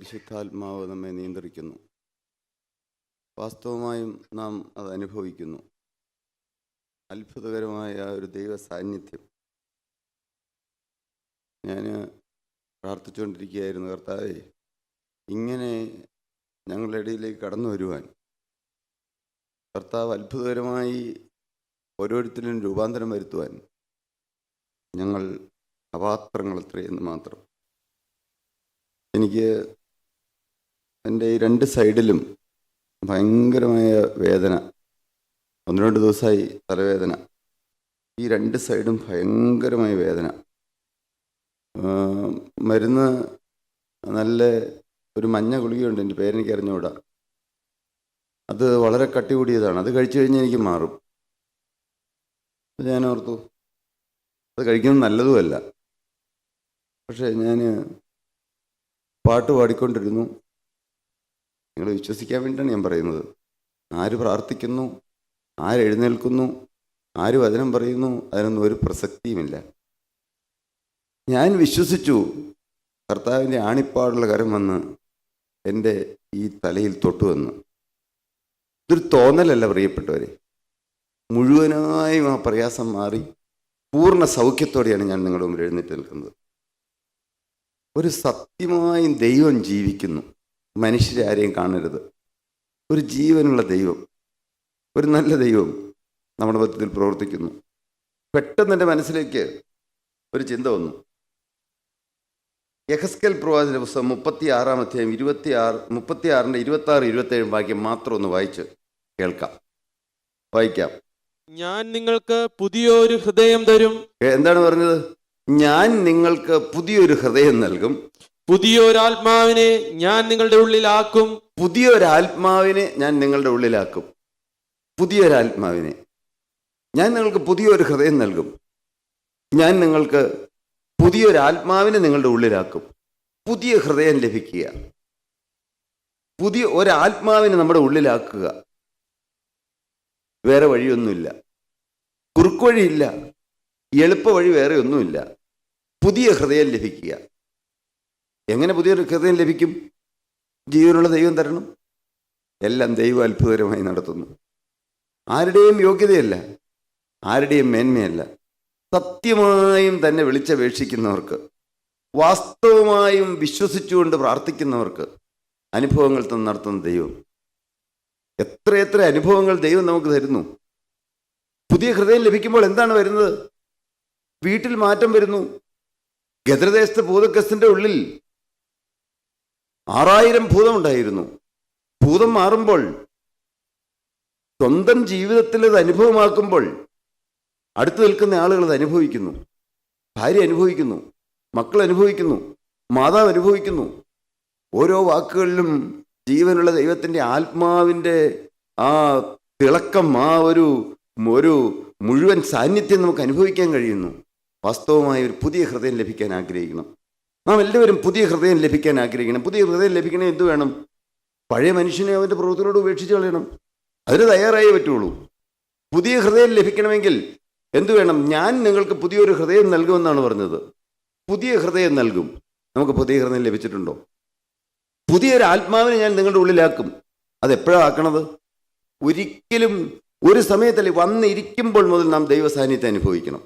പരിശുദ്ധാത്മാവ് നമ്മെ നിയന്ത്രിക്കുന്നു. വാസ്തവമായും നാം അത് അനുഭവിക്കുന്നു. അത്ഭുതകരമായ ഒരു ദൈവ സാന്നിധ്യം. ഞാൻ പ്രാർത്ഥിച്ചുകൊണ്ടിരിക്കുകയായിരുന്നു, കർത്താവേ, ഇങ്ങനെ ഞങ്ങളുടെ ഇടയിലേക്ക് കടന്നു വരുവാൻ കർത്താവ് അത്ഭുതകരമായി ഓരോരുത്തരും രൂപാന്തരം വരുത്തുവാൻ ഞങ്ങൾ അപാത്രങ്ങൾ എത്രയെന്ന് മാത്രം. എനിക്ക് എൻ്റെ ഈ രണ്ട് സൈഡിലും ഭയങ്കരമായ വേദന. 1-2 ദിവസമായി തലവേദന. ഈ രണ്ട് സൈഡും ഭയങ്കരമായ വേദന. മരുന്ന് നല്ല ഒരു മഞ്ഞ ഗുളികയുണ്ട്, എൻ്റെ പേരെനിക്ക് അറിഞ്ഞുകൂടാ. അത് വളരെ കട്ടി കൂടിയതാണ്. അത് കഴിച്ചു കഴിഞ്ഞാൽ എനിക്ക് മാറും. ഞാൻ ഓർത്തു അത് കഴിക്കുന്നത് നല്ലതുമല്ല. പക്ഷേ ഞാൻ പാട്ട് പാടിക്കൊണ്ടിരുന്നു. നിങ്ങൾ വിശ്വസിക്കാൻ വേണ്ടിയിട്ടാണ് ഞാൻ പറയുന്നത്. ആര് പ്രാർത്ഥിക്കുന്നു, ആരെഴുന്നേൽക്കുന്നു, ആര് വചനം പറയുന്നു, അതിനൊന്നും ഒരു പ്രസക്തിയുമില്ല. ഞാൻ വിശ്വസിച്ചു. കർത്താവിൻ്റെ ആണിപ്പാടുള്ള കരം വന്ന് എൻ്റെ ഈ തലയിൽ തൊട്ടുവന്ന്. ഇതൊരു തോന്നലല്ല പ്രിയപ്പെട്ടവരെ. മുഴുവനായും ആ പ്രയാസം മാറി പൂർണ്ണ സൗഖ്യത്തോടെയാണ് ഞാൻ നിങ്ങളുടെ മുമ്പിൽ എഴുന്നേറ്റ് നിൽക്കുന്നത്. ഒരു സത്യമായും ദൈവം ജീവിക്കുന്നു. മനുഷ്യരെ ആരെയും കാണരുത്. ഒരു ജീവനുള്ള ദൈവം, ഒരു നല്ല ദൈവം നമ്മുടെ മധ്യത്തിൽ പ്രവർത്തിക്കുന്നു. പെട്ടെന്ന് എൻ്റെ മനസ്സിലേക്ക് ഒരു ചിന്ത വന്നു. യെഹെസ്കേൽ പ്രവാചകന്റെ പുസ്തകം 36-ാം അധ്യായം 36-ന്റെ 26-27 വാക്യം മാത്രം ഒന്ന് വായിച്ച് കേൾക്കാം. വായിക്കാം. ഞാൻ നിങ്ങൾക്ക് പുതിയൊരു ഹൃദയം തരും. എന്താണ് പറഞ്ഞത്? ഞാൻ നിങ്ങൾക്ക് പുതിയൊരു ഹൃദയം നൽകും, പുതിയൊരാത്മാവിനെ ഞാൻ നിങ്ങളുടെ ഉള്ളിലാക്കും. പുതിയൊരാത്മാവിനെ ഞാൻ നിങ്ങളുടെ ഉള്ളിലാക്കും. പുതിയൊരാത്മാവിനെ ഞാൻ നിങ്ങൾക്ക് പുതിയൊരു ഹൃദയം നൽകും. ഞാൻ നിങ്ങൾക്ക് പുതിയൊരാത്മാവിനെ നിങ്ങളുടെ ഉള്ളിലാക്കും. പുതിയ ഹൃദയം ലഭിക്കുക, പുതിയ ഒരാത്മാവിനെ നമ്മുടെ ഉള്ളിലാക്കുക. വേറെ വഴിയൊന്നുമില്ല, കുറുക്ക് വഴിയില്ല, എളുപ്പ വഴി വേറെ ഒന്നുമില്ല. പുതിയ ഹൃദയം ലഭിക്കുക. എങ്ങനെ പുതിയൊരു ഹൃദയം ലഭിക്കും? ജീവനുള്ള ദൈവം തരണം. എല്ലാം ദൈവം അത്ഭുതകരമായി നടത്തുന്നു. ആരുടെയും യോഗ്യതയല്ല, ആരുടെയും മേന്മയല്ല. സത്യമായും തന്നെ വിളിച്ചപേക്ഷിക്കുന്നവർക്ക്, വാസ്തവമായും വിശ്വസിച്ചുകൊണ്ട് പ്രാർത്ഥിക്കുന്നവർക്ക് അനുഭവങ്ങൾ നടത്തുന്ന ദൈവം. എത്രയെത്ര അനുഭവങ്ങൾ ദൈവം നമുക്ക് തരുന്നു. പുതിയ ഹൃദയം ലഭിക്കുമ്പോൾ എന്താണ് വരുന്നത്? വീട്ടിൽ മാറ്റം വരുന്നു. ഗദ്രദേശത്തെ ഭൂതഗ്രസ്തന്റെ ഉള്ളിൽ 6000 ഭൂതമുണ്ടായിരുന്നു. ഭൂതം മാറുമ്പോൾ, സ്വന്തം ജീവിതത്തിൽ അത് അനുഭവമാക്കുമ്പോൾ, അടുത്ത് നിൽക്കുന്ന ആളുകൾ അത് അനുഭവിക്കുന്നു. ഭാര്യ അനുഭവിക്കുന്നു, മക്കൾ അനുഭവിക്കുന്നു, മാതാവ് അനുഭവിക്കുന്നു. ഓരോ വാക്കുകളിലും ജീവനുള്ള ദൈവത്തിൻ്റെ ആത്മാവിൻ്റെ ആ തിളക്കം, ആ ഒരു മുഴുവൻ സാന്നിധ്യം നമുക്ക് അനുഭവിക്കാൻ കഴിയുന്നു. വാസ്തവമായ ഒരു പുതിയ ഹൃദയം ലഭിക്കാൻ ആഗ്രഹിക്കണം. നാം എല്ലാവരും പുതിയ ഹൃദയം ലഭിക്കാൻ ആഗ്രഹിക്കണം. പുതിയ ഹൃദയം ലഭിക്കണേ എന്ത് വേണം? പഴയ മനുഷ്യനെ അവൻ്റെ പ്രവൃത്തിയോട് ഉപേക്ഷിച്ച് കളയണം. അതിന് തയ്യാറായേ പറ്റുള്ളൂ. പുതിയ ഹൃദയം ലഭിക്കണമെങ്കിൽ എന്തു വേണം? ഞാൻ നിങ്ങൾക്ക് പുതിയൊരു ഹൃദയം നൽകുമെന്നാണ് പറഞ്ഞത്. പുതിയ ഹൃദയം നൽകും. നമുക്ക് പുതിയ ഹൃദയം ലഭിച്ചിട്ടുണ്ടോ? പുതിയൊരു ആത്മാവിനെ ഞാൻ നിങ്ങളുടെ ഉള്ളിലാക്കും. അതെപ്പോഴാണ് ആക്കണത്? ഒരിക്കലും ഒരു സമയത്തല്ലേ, വന്നിരിക്കുമ്പോൾ മുതൽ നാം ദൈവ സാന്നിധ്യം അനുഭവിക്കണം.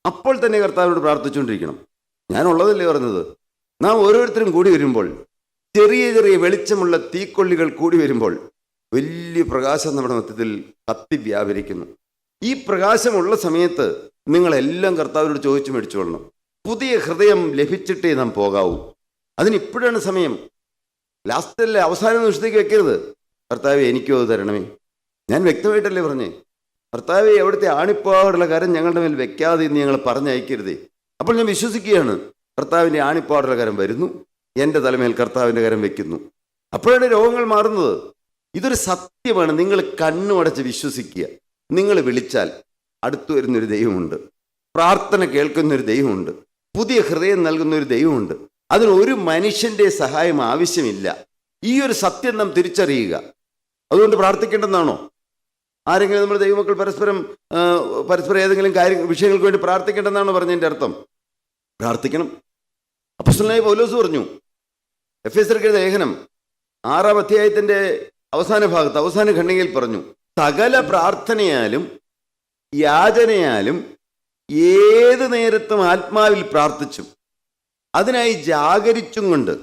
അപ്പോൾ തന്നെ കർത്താവിനോട് പ്രാർത്ഥിച്ചുകൊണ്ടിരിക്കണം. ഞാനുള്ളതല്ലേ പറഞ്ഞത്. നാം ഓരോരുത്തരും കൂടി വരുമ്പോൾ, ചെറിയ ചെറിയ വെളിച്ചമുള്ള തീക്കൊള്ളികൾ കൂടി വരുമ്പോൾ വലിയ പ്രകാശം നമ്മുടെ മധ്യത്തിൽ കത്തി വ്യാപരിക്കുന്നു. ഈ പ്രകാശമുള്ള സമയത്ത് നിങ്ങളെല്ലാം കർത്താവിനോട് ചോദിച്ചു മേടിച്ചുകൊള്ളണം. പുതിയ ഹൃദയം ലഭിച്ചിട്ടേ നാം പോകാവൂ. അതിനിപ്പോഴാണ് സമയം. ലാസ്റ്റല്ലേ, അവസാന നിമിഷത്തേക്ക് വെക്കരുത്. കർത്താവെ, എനിക്കോ അത് തരണമേ. ഞാൻ വ്യക്തമായിട്ടല്ലേ പറഞ്ഞേ, കർത്താവെ, അവിടുത്തെ ആണിപ്പാടുള്ള കരം ഞങ്ങളുടെ മേൽ വെക്കാതെ എന്ന് ഞങ്ങൾ പറഞ്ഞയക്കരുതേ. അപ്പോൾ ഞാൻ വിശ്വസിക്കുകയാണ്, കർത്താവിൻ്റെ ആണിപ്പാടുള്ള കരം വരുന്നു, എൻ്റെ തലമേൽ കർത്താവിൻ്റെ കരം വെക്കുന്നു. അപ്പോഴാണ് രോഗങ്ങൾ മാറുന്നത്. ഇതൊരു സത്യമാണ്. നിങ്ങൾ കണ്ണുമടച്ച് വിശ്വസിക്കുക. നിങ്ങൾ വിളിച്ചാൽ അടുത്തു വരുന്നൊരു ദൈവമുണ്ട്. പ്രാർത്ഥന കേൾക്കുന്നൊരു ദൈവമുണ്ട്. പുതിയ ഹൃദയം നൽകുന്നൊരു ദൈവമുണ്ട്. അതിന് ഒരു മനുഷ്യൻ്റെ സഹായം ആവശ്യമില്ല. ഈ ഒരു സത്യം നാം തിരിച്ചറിയുക. അതുകൊണ്ട് പ്രാർത്ഥിക്കേണ്ടെന്നാണോ? ആരെങ്കിലും നമ്മൾ ദൈവമക്കൾ പരസ്പരം ഏതെങ്കിലും വിഷയങ്ങൾക്ക് വേണ്ടി പ്രാർത്ഥിക്കേണ്ടെന്നാണോ പറഞ്ഞതിൻ്റെ അർത്ഥം? പ്രാർത്ഥിക്കണം. അപ്പോസ്തലനായ പൗലോസ് പറഞ്ഞു, എഫേസ്യർക്കെഴുതിയ ലേഖനം 6-ാം അധ്യായത്തിന്റെ അവസാന ഭാഗത്ത് അവസാന ഖണ്ഡികയിൽ പറഞ്ഞു, സകല പ്രാർത്ഥനയാലും യാചനയാലും ഏത് നേരത്തും ആത്മാവിൽ പ്രാർത്ഥിച്ചും അതിനായി ജാഗരിച്ചും കൊണ്ട്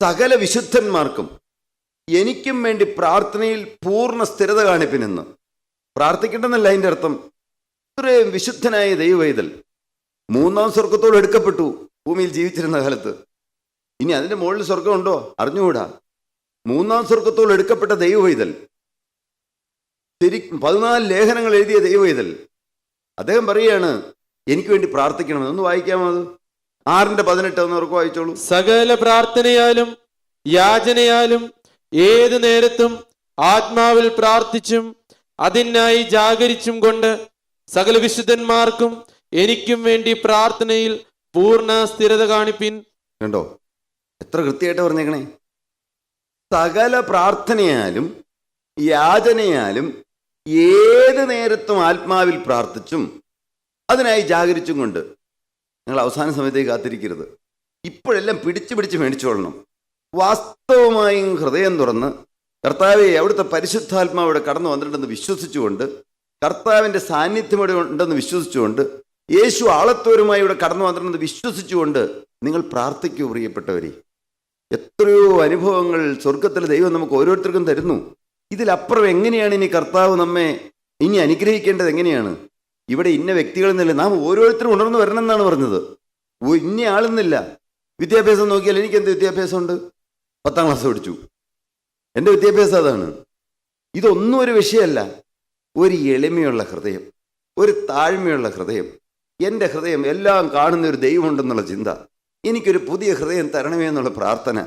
സകല വിശുദ്ധന്മാർക്കും എനിക്കും വേണ്ടി പ്രാർത്ഥനയിൽ പൂർണ്ണ സ്ഥിരത കാണിപ്പിനെന്ന്. പ്രാർത്ഥിക്കണമെന്നല്ല അതിൻ്റെ അർത്ഥം. ഇത്രയും വിശുദ്ധനായ ദൈവവൈതൽ 3-ാം സ്വർഗത്തോട് എടുക്കപ്പെട്ടു ഭൂമിയിൽ ജീവിച്ചിരുന്ന കാലത്ത്. ഇനി അതിൻ്റെ മുകളിൽ സ്വർഗമുണ്ടോ അറിഞ്ഞുകൂടാ. 3-ാം സ്വർഗത്തോട് എടുക്കപ്പെട്ട ദൈവവൈതൽ, 14 ലേഖനങ്ങൾ എഴുതിയ ദൈവവൈതൽ, അദ്ദേഹം പറയുകയാണ് എനിക്ക് വേണ്ടി പ്രാർത്ഥിക്കണമെന്ന്. ഒന്ന് വായിക്കാമോ? അത് 6:18 എന്നവർക്ക് വായിച്ചോളൂ. സകല പ്രാർത്ഥനയാലും യാചനയാലും ഏത് നേരത്തും ആത്മാവിൽ പ്രാർത്ഥിച്ചും അതിനായി ജാഗരിച്ചും കൊണ്ട് സകല വിശുദ്ധന്മാർക്കും എനിക്കും വേണ്ടി പ്രാർത്ഥനയിൽ പൂർണ്ണ സ്ഥിരത കാണിപ്പിൻ. കണ്ടോ എത്ര കൃത്യമായിട്ട് പറഞ്ഞേക്കണേ. സകല പ്രാർത്ഥനയാലും യാചനയാലും ഏത് നേരത്തും ആത്മാവിൽ പ്രാർത്ഥിച്ചും അതിനായി ജാഗരിച്ചും കൊണ്ട്. നിങ്ങൾ അവസാന സമയത്തേക്ക് കാത്തിരിക്കരുത്. ഇപ്പോഴെല്ലാം പിടിച്ച് മേടിച്ചോളണം. വാസ്തവമായും ഹൃദയം തുറന്ന് കർത്താവെ അവിടുത്തെ പരിശുദ്ധാത്മാവ് ഇവിടെ കടന്നു വന്നിട്ടുണ്ടെന്ന് വിശ്വസിച്ചുകൊണ്ട്, കർത്താവിൻ്റെ സാന്നിധ്യം ഇവിടെ ഉണ്ടെന്ന് വിശ്വസിച്ചുകൊണ്ട്, യേശു ആളത്തോരുമായി ഇവിടെ കടന്നു വന്നിട്ടുണ്ടെന്ന് വിശ്വസിച്ചുകൊണ്ട് നിങ്ങൾ പ്രാർത്ഥിക്കൂ പ്രിയപ്പെട്ടവരെ. എത്രയോ അനുഭവങ്ങൾ സ്വർഗത്തിലെ ദൈവം നമുക്ക് ഓരോരുത്തർക്കും തരുന്നു. ഇതിലപ്പുറം എങ്ങനെയാണ് ഇനി കർത്താവ് നമ്മെ ഇനി അനുഗ്രഹിക്കേണ്ടത്? എങ്ങനെയാണ്? ഇവിടെ ഇന്ന വ്യക്തികളിൽ നിന്നില്ല, നാം ഓരോരുത്തരും ഉണർന്നു വരണം എന്നാണ് പറഞ്ഞത്. ഇന്ന ആളെന്നില്ല. വിദ്യാഭ്യാസം നോക്കിയാൽ എനിക്ക് എന്ത് വിദ്യാഭ്യാസമുണ്ട്? 10-ാം ക്ലാസ് പഠിച്ചു. എൻ്റെ വിദ്യാഭ്യാസം അതാണ്. ഇതൊന്നും ഒരു വിഷയമല്ല. ഒരു എളിമയുള്ള ഹൃദയം, ഒരു താഴ്മയുള്ള ഹൃദയം. എൻ്റെ ഹൃദയം എല്ലാം കാണുന്ന ഒരു ദൈവമുണ്ടെന്നുള്ള ചിന്ത, എനിക്കൊരു പുതിയ ഹൃദയം തരണമേ എന്നുള്ള പ്രാർത്ഥന,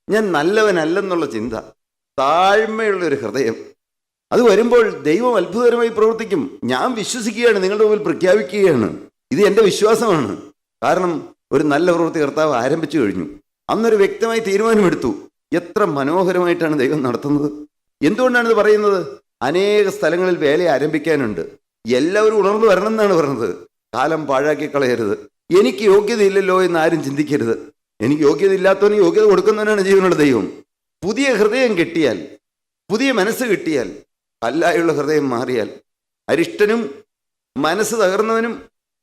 ഞാൻ നല്ലവനല്ലെന്നുള്ള ചിന്ത, താഴ്മയുള്ളൊരു ഹൃദയം. അത് വരുമ്പോൾ ദൈവം അത്ഭുതകരമായി പ്രവർത്തിക്കും. ഞാൻ വിശ്വസിക്കുകയാണ്, നിങ്ങളുടെ മുമ്പിൽ പ്രഖ്യാപിക്കുകയാണ്. ഇത് എൻ്റെ വിശ്വാസമാണ്. കാരണം ഒരു നല്ല പ്രവൃത്തി കർത്താവ് ആരംഭിച്ചു കഴിഞ്ഞു. അന്നൊരു വ്യക്തമായി തീരുമാനമെടുത്തു. എത്ര മനോഹരമായിട്ടാണ് ദൈവം നടത്തുന്നത്. എന്തുകൊണ്ടാണ് ഇത് പറയുന്നത്? അനേക സ്ഥലങ്ങളിൽ വേല ആരംഭിക്കാനുണ്ട്. എല്ലാവരും ഉണർന്നു വരണം എന്നാണ് പറഞ്ഞത്. കാലം പാഴാക്കി കളയരുത്. എനിക്ക് യോഗ്യതയില്ലല്ലോ എന്ന് ആരും ചിന്തിക്കരുത്. എനിക്ക് യോഗ്യത ഇല്ലാത്തവന് യോഗ്യത കൊടുക്കുന്നവനാണ് ജീവനുള്ള ദൈവം. പുതിയ ഹൃദയം കിട്ടിയാൽ, പുതിയ മനസ്സ് കിട്ടിയാൽ, കല്ലായുള്ള ഹൃദയം മാറിയാൽ, അരിഷ്ടനും മനസ്സ് തകർന്നവനും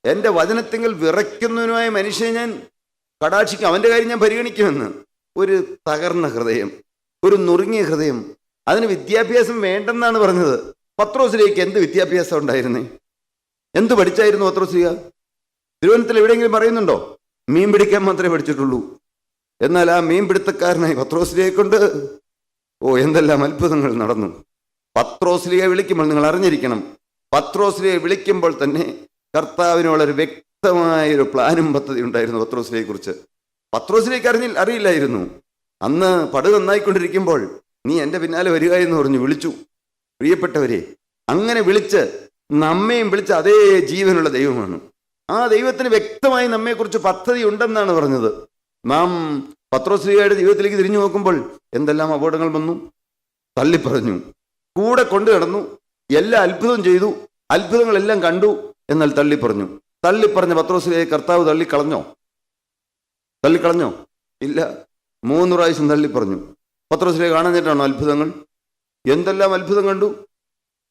എൻ്റെ വചനത്തിങ്കൽ വിറയ്ക്കുന്നവനുമായ മനുഷ്യനെ ഞാൻ കടാക്ഷിക്കും, അവൻ്റെ കാര്യം ഞാൻ പരിഗണിക്കുമെന്ന്. ഒരു തകർന്ന ഹൃദയം, ഒരു നുറുങ്ങിയ ഹൃദയം, അതിന് വിദ്യാഭ്യാസം വേണ്ടെന്നാണ് പറഞ്ഞത്. പത്രോസിലേക്ക് എന്ത് വിദ്യാഭ്യാസം ഉണ്ടായിരുന്നേ? എന്ത് പഠിച്ചായിരുന്നു പത്രോസ്ലിഹ? തിരുവനന്തപുരത്തിൽ എവിടെയെങ്കിലും പറയുന്നുണ്ടോ? മീൻ പിടിക്കാൻ മാത്രമേ പഠിച്ചിട്ടുള്ളൂ. എന്നാൽ ആ മീൻ പിടുത്തക്കാരനായി പത്രോസ്ലിഹയെ കൊണ്ട് എന്തെല്ലാം അത്ഭുതങ്ങൾ നടന്നു. പത്രോസ്ലിഹയെ വിളിക്കുമ്പോൾ നിങ്ങൾ അറിഞ്ഞിരിക്കണം, പത്രോസ്ലിഹയെ വിളിക്കുമ്പോൾ തന്നെ കർത്താവിന് വളരെ വ്യക്തമായൊരു പ്ലാനും പദ്ധതി ഉണ്ടായിരുന്നു പത്രോസ്ലിഹയെ കുറിച്ച്. പത്രോസ്ലിഹയ്ക്ക് അറിയില്ലായിരുന്നു. അന്ന് പടു നന്നായിക്കൊണ്ടിരിക്കുമ്പോൾ നീ എൻ്റെ പിന്നാലെ വരിക എന്ന് പറഞ്ഞു വിളിച്ചു. പ്രിയപ്പെട്ടവരെ, അങ്ങനെ വിളിച്ച് നമ്മയും വിളിച്ച അതേ ജീവനുള്ള ദൈവമാണ്. ആ ദൈവത്തിന് വ്യക്തമായി നമ്മെക്കുറിച്ച് പദ്ധതി ഉണ്ടെന്നാണ് പറഞ്ഞത്. നാം പത്രോസ്ലിഹയുടെ ജീവിതത്തിലേക്ക് തിരിഞ്ഞു നോക്കുമ്പോൾ എന്തെല്ലാം അപകടങ്ങൾ വന്നു. തള്ളിപ്പറഞ്ഞു, കൂടെ കൊണ്ടു കിടന്നു, എല്ലാ അത്ഭുതം ചെയ്തു, അത്ഭുതങ്ങളെല്ലാം കണ്ടു. എന്നാൽ തള്ളിപ്പറഞ്ഞു. തള്ളിപ്പറഞ്ഞ പത്രോസ്ലിഹയെ കർത്താവ് തള്ളിക്കളഞ്ഞോ? ഇല്ല. 3 പ്രാവശ്യം തള്ളിപ്പറഞ്ഞു. പത്രോസ്ലിഹയെ കാണാഞ്ഞിട്ടാണോ അത്ഭുതങ്ങൾ? എന്തെല്ലാം അത്ഭുതം കണ്ടു.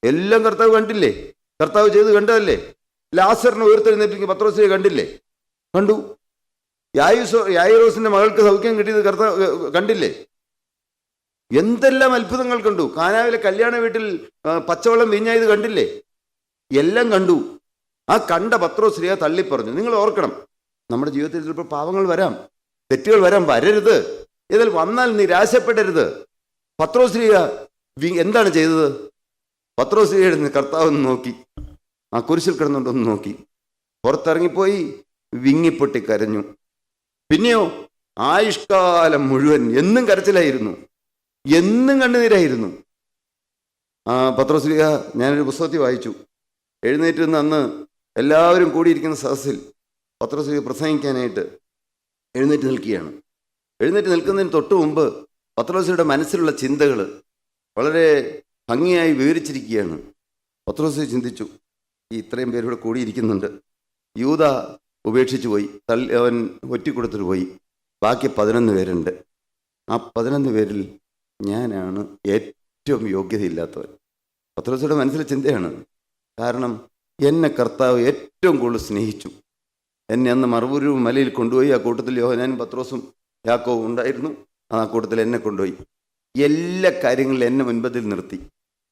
എല്ലാം കർത്താവ് കണ്ടില്ലേ? കർത്താവ് ചെയ്ത് കണ്ടതല്ലേ? ലാസറിനെ ഉയർത്തെഴുന്നേൽപ്പിക്കുക പത്രോസ്ലിഹയെ കണ്ടില്ലേ? കണ്ടു. യായിറോസിന്റെ മകൾക്ക് സൗഖ്യം കിട്ടിയത് കർത്താവ് കണ്ടില്ലേ? എന്തെല്ലാം അത്ഭുതങ്ങൾ കണ്ടു. കാനാവിലെ കല്യാണ വീട്ടിൽ പച്ചവെള്ളം വീഞ്ഞായത് കണ്ടില്ലേ? എല്ലാം കണ്ടു. ആ കണ്ട പത്രോസ്ലിഹ തള്ളിപ്പറഞ്ഞു. നിങ്ങൾ ഓർക്കണം, നമ്മുടെ ജീവിതത്തിൽ ചിലപ്പോൾ പാവങ്ങൾ വരാം, തെറ്റുകൾ വരാം, വരരുത്. ഇതിൽ വന്നാൽ നിരാശപ്പെടരുത്. പത്രോസ്ലിഹ എന്താണ് ചെയ്തത്? പത്രോസ്ലിഹയുടെ കർത്താവ് നോക്കി, ആ കുരിശിൽ കിടന്നുകൊണ്ടൊന്ന് നോക്കി, പുറത്തിറങ്ങിപ്പോയി വിങ്ങിപ്പൊട്ടി കരഞ്ഞു. പിന്നെയോ ആയുഷ്കാലം മുഴുവൻ എന്നും കരച്ചിലായിരുന്നു, എന്നും കണ്ണുനീരായിരുന്നു. പത്രോസ്ലിഹ, ഞാനൊരു പുസ്തകത്തിൽ വായിച്ചു, എഴുന്നേറ്റ് നിന്ന് അന്ന് എല്ലാവരും കൂടിയിരിക്കുന്ന സദസ്സിൽ പത്രോസ്ലിഹ പ്രസംഗിക്കാനായിട്ട് എഴുന്നേറ്റ് നിൽക്കുകയാണ്. എഴുന്നേറ്റ് നിൽക്കുന്നതിന് തൊട്ട് മുമ്പ് പത്രോസ്ലിഹയുടെ മനസ്സിലുള്ള ചിന്തകൾ വളരെ ഭംഗിയായി വിവരിച്ചിരിക്കുകയാണ്. പത്രോസ്ലിഹ ചിന്തിച്ചു, ഈ ഇത്രയും പേരിവിടെ കൂടിയിരിക്കുന്നുണ്ട്, യൂദാ ഉപേക്ഷിച്ചു പോയി, അവൻ ഒറ്റിക്കൊടുത്തിട്ട് പോയി, ബാക്കി 11 പേരുണ്ട്. ആ 11 പേരിൽ ഞാനാണ് ഏറ്റവും യോഗ്യതയില്ലാത്തവൻ. പത്രോസിയുടെ മനസ്സിലെ ചിന്തയാണ്. കാരണം എന്നെ കർത്താവ് ഏറ്റവും കൂടുതൽ സ്നേഹിച്ചു. എന്നെ അന്ന് മറുപൂര് മലയിൽ കൊണ്ടുപോയി. ആ കൂട്ടത്തിൽ യോഹന്നാനും പത്രോസും യാക്കോബും ഉണ്ടായിരുന്നു. ആ കൂട്ടത്തിൽ എന്നെ കൊണ്ടുപോയി. എല്ലാ കാര്യങ്ങളിലും എന്നെ മുൻപത്തിൽ നിർത്തി.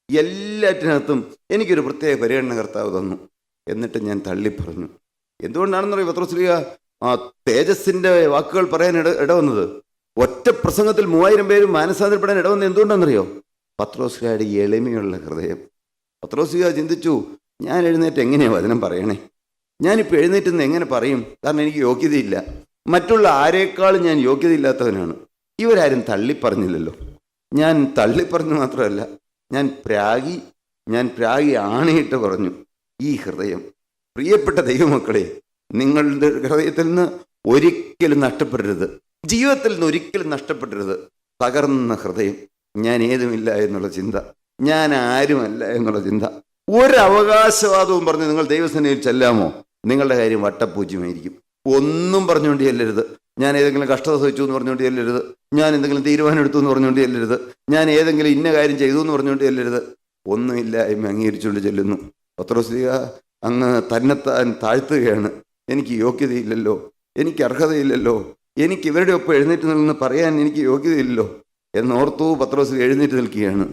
എല്ലാറ്റിനകത്തും എനിക്കൊരു പ്രത്യേക പരിഗണന കർത്താവ് തന്നു. എന്നിട്ട് ഞാൻ തള്ളിപ്പറഞ്ഞു. എന്തുകൊണ്ടാണെന്നറിയോ പത്രോസ്ലീഹ ആ തേജസ്സിൻ്റെ വാക്കുകൾ പറയാൻ ഇടവന്നത്? ഒറ്റ പ്രസംഗത്തിൽ 3000 പേര് മാനസാന്തരപ്പെടാൻ ഇടവന്നത് എന്തുകൊണ്ടാണെന്നറിയോ? പത്രോസ്ലീഹയുടെ എളിമയുള്ള ഹൃദയം. പത്രോസ്ലീഹ ചിന്തിച്ചു, ഞാൻ എഴുന്നേറ്റ് എങ്ങനെയാണ് വചനം പറയണേ? ഞാനിപ്പോൾ എഴുന്നേറ്റ് നിന്ന് എങ്ങനെ പറയും? കാരണം എനിക്ക് യോഗ്യതയില്ല. മറ്റുള്ള ആരേക്കാളും ഞാൻ യോഗ്യതയില്ലാത്തവനാണ്. ഇവരാരും തള്ളിപ്പറഞ്ഞില്ലല്ലോ. ഞാൻ തള്ളിപ്പറഞ്ഞു മാത്രമല്ല, ഞാൻ പ്രാഗി ആണയിട്ട് പറഞ്ഞു. ഈ ഹൃദയം, പ്രിയപ്പെട്ട ദൈവമക്കളെ, നിങ്ങളുടെ ഹൃദയത്തിൽ നിന്ന് ഒരിക്കലും നഷ്ടപ്പെടരുത്. ജീവിതത്തിൽ നിന്ന് ഒരിക്കലും നഷ്ടപ്പെടരുത്. തകർന്ന ഹൃദയം, ഞാൻ ഏതുമില്ല എന്നുള്ള ചിന്ത, ഞാൻ ആരുമല്ല എന്നുള്ള ചിന്ത. ഒരവകാശവാദവും പറഞ്ഞ് നിങ്ങൾ ദൈവസേനയിൽ ചെല്ലാമോ? നിങ്ങളുടെ കാര്യം വട്ടപ്പൂജ്യമായിരിക്കും. ഒന്നും പറഞ്ഞുകൊണ്ട് ചെല്ലരുത്. ഞാൻ ഏതെങ്കിലും കഷ്ടത സഹിച്ചു എന്ന് പറഞ്ഞുകൊണ്ട് ചെല്ലരുത്. ഞാൻ എന്തെങ്കിലും തീരുമാനം എടുത്തു എന്ന് പറഞ്ഞുകൊണ്ട് ചെല്ലരുത്. ഞാൻ ഏതെങ്കിലും ഇന്ന കാര്യം ചെയ്തു എന്ന് പറഞ്ഞുകൊണ്ട് ചെല്ലരുത്. ഒന്നുമില്ലായ്മ അംഗീകരിച്ചുകൊണ്ട് ചെല്ലുന്നു. പത്രോസ്ലീഹ അങ്ങ് തന്നെത്താൻ താഴ്ത്തുകയാണ്. എനിക്ക് യോഗ്യതയില്ലല്ലോ, എനിക്ക് അർഹതയില്ലല്ലോ, എനിക്ക് ഇവരുടെ ഒപ്പം എഴുന്നേറ്റ് നിന്ന് പറയാൻ എനിക്ക് യോഗ്യതയില്ലല്ലോ എന്നോർത്തു പത്രോസ്ലീഹ എഴുന്നേറ്റ് നിൽക്കുകയാണ്.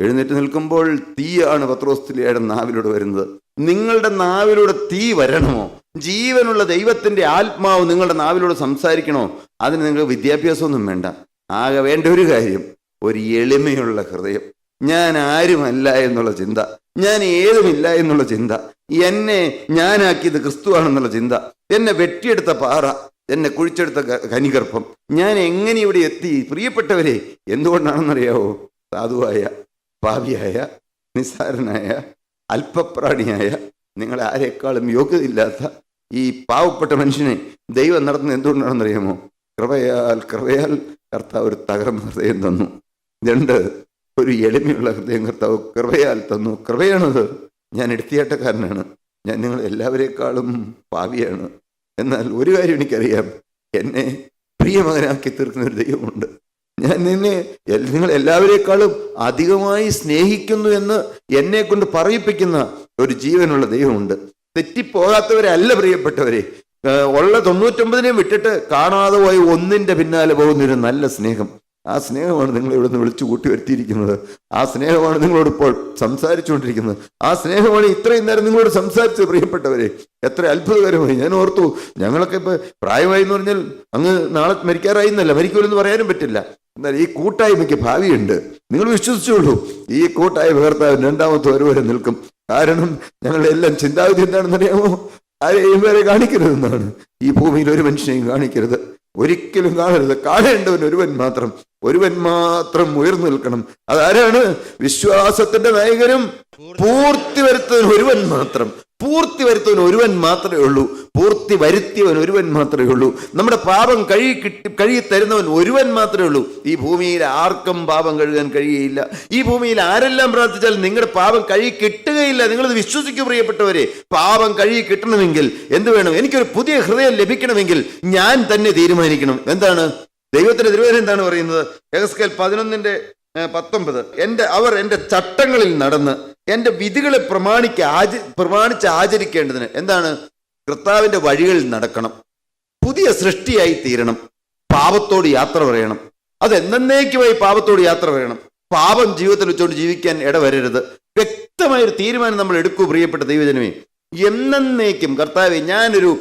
എഴുന്നേറ്റ് നിൽക്കുമ്പോൾ തീയാണ് പത്രോസ്ലീഹയുടെ നാവിലൂടെ വരുന്നത്. നിങ്ങളുടെ നാവിലൂടെ തീ വരണമോ? ജീവനുള്ള ദൈവത്തിൻ്റെ ആത്മാവ് നിങ്ങളുടെ നാവിലൂടെ സംസാരിക്കണോ? അതിന് നിങ്ങൾക്ക് വിദ്യാഭ്യാസമൊന്നും വേണ്ട. ആകെ വേണ്ട ഒരു കാര്യം, ഒരു എളിമയുള്ള ഹൃദയം. ഞാൻ ആരുമല്ല എന്നുള്ള ചിന്ത, ഞാൻ ഏതുമില്ല എന്നുള്ള ചിന്ത, എന്നെ ഞാനാക്കിയത് ക്രിസ്തുവാണെന്നുള്ള ചിന്ത, എന്നെ വെട്ടിയെടുത്ത പാറ, എന്നെ കുഴിച്ചെടുത്ത കനിഗർഭം, ഞാൻ എങ്ങനെ ഇവിടെ എത്തി? പ്രിയപ്പെട്ടവരെ, എന്തുകൊണ്ടാണെന്നറിയാവോ? സാധുവായ, പാപിയായ, നിസ്സാരനായ, അല്പപ്രാണിയായ, നിങ്ങളെ ആരെക്കാളും യോഗ്യതയില്ലാത്ത ഈ പാവപ്പെട്ട മനുഷ്യനെ ദൈവം നടത്തുന്നത് എന്തുകൊണ്ടാണെന്നറിയാമോ? കൃപയാൽ കർത്താവ് ഒരു തകർന്ന ഹൃദയം തന്നു. 2, ഒരു എളിമയുള്ള ഹൃദയം കർത്താവ് കൃപയാൽ തന്നു. കൃപയാണത്. ഞാൻ എടുത്തിയാട്ടക്കാരനാണ്, ഞാൻ നിങ്ങൾ എല്ലാവരേക്കാളും പാപിയാണ്. എന്നാൽ ഒരു കാര്യം എനിക്കറിയാം, എന്നെ പ്രിയമകനാക്കി തീർക്കുന്ന ഒരു ദൈവമുണ്ട്. ഞാൻ നിങ്ങൾ എല്ലാവരേക്കാളും അധികമായി സ്നേഹിക്കുന്നു എന്ന് എന്നെ കൊണ്ട് പറയിപ്പിക്കുന്ന ഒരു ജീവനുള്ള ദൈവമുണ്ട്. തെറ്റിപ്പോകാത്തവരല്ല പ്രിയപ്പെട്ടവരെ. ഉള്ള 99 വിട്ടിട്ട് കാണാതെ പോയി ഒന്നിൻ്റെ പിന്നാലെ പോകുന്നൊരു നല്ല സ്നേഹം. ആ സ്നേഹമാണ് നിങ്ങളെ ഇവിടെ നിന്ന് വിളിച്ചു കൂട്ടി വരുത്തിയിരിക്കുന്നത്. ആ സ്നേഹമാണ് നിങ്ങളോട് ഇപ്പോൾ സംസാരിച്ചുകൊണ്ടിരിക്കുന്നത്. ആ സ്നേഹമാണ് ഇത്രയും നേരം നിങ്ങളോട് സംസാരിച്ചത്. പ്രിയപ്പെട്ടവരെ, എത്ര അത്ഭുതകരമായി. ഞാൻ ഓർത്തു, ഞങ്ങളൊക്കെ ഇപ്പോൾ പ്രായമായി എന്ന് പറഞ്ഞാൽ അങ്ങ് നാളെ മരിക്കാറായി എന്നല്ല, മരിക്കൂലെന്ന് പറയാനും പറ്റില്ല. എന്നാൽ ഈ കൂട്ടായ്മയ്ക്ക് ഭാവിയുണ്ട്. നിങ്ങൾ വിശ്വസിച്ചോളൂ, ഈ കൂട്ടായ്മ കർത്താവ് 2ാമത്തെ വരെ നിൽക്കും. കാരണം ഞങ്ങളുടെ എല്ലാം ചിന്താഗതി എന്താണെന്നറിയാമോ? ആരെയും വേറെ കാണിക്കരുതെന്നാണ്. ഈ ഭൂമിയിൽ ഒരു മനുഷ്യനെയും കാണിക്കരുത്, ഒരിക്കലും കാണരുത്. കാണേണ്ടവൻ ഒരുവൻ മാത്രം ഉയർന്നു നിൽക്കണം. അതാരാണ്? വിശ്വാസത്തിന്റെ നായകനും പൂർത്തി വരുത്തവൻ ഒരുവൻ മാത്രം. പൂർത്തി വരുത്തവൻ ഒരുവൻ മാത്രമേ ഉള്ളൂ. പൂർത്തി വരുത്തിയവൻ ഒരുവൻ മാത്രമേ ഉള്ളൂ. നമ്മുടെ പാപം കഴുകി തരുന്നവൻ ഒരുവൻ മാത്രമേ ഉള്ളൂ. ഈ ഭൂമിയിൽ ആർക്കും പാപം കഴുകാൻ കഴിയുകയില്ല. ഈ ഭൂമിയിൽ ആരെല്ലാം പ്രാർത്ഥിച്ചാലും നിങ്ങളുടെ പാപം കഴുകി കിട്ടുകയില്ല. നിങ്ങളത് വിശ്വസിക്കൂ പ്രിയപ്പെട്ടവരെ. പാപം കഴുകി കിട്ടണമെങ്കിൽ എന്ത് വേണം? എനിക്കൊരു പുതിയ ഹൃദയം ലഭിക്കണമെങ്കിൽ ഞാൻ തന്നെ തീരുമാനിക്കണം. എന്താണ് ദൈവത്തിന്റെ തിരുവചനം എന്താണ് പറയുന്നത്? യെഹെസ്കേൽ 11:19 അവർ എൻ്റെ ചട്ടങ്ങളിൽ നടന്ന് എൻ്റെ വിധികളെ പ്രമാണിച്ച് ആചരിക്കേണ്ടതിന് എന്താണ്? കർത്താവിൻ്റെ വഴികളിൽ നടക്കണം, പുതിയ സൃഷ്ടിയായി തീരണം, പാപത്തോട് യാത്ര പറയണം. അത് എന്നേക്കുമായി പാപത്തോട് യാത്ര പറയണം. പാപം ജീവിതത്തിൽ വെച്ചുകൊണ്ട് ജീവിക്കാൻ ഇടവരരുത്. വ്യക്തമായൊരു തീരുമാനം നമ്മൾ എടുക്കൂ പ്രിയപ്പെട്ട ദൈവജനമേ. എന്നേക്കും കർത്താവെ, ഞാനൊരു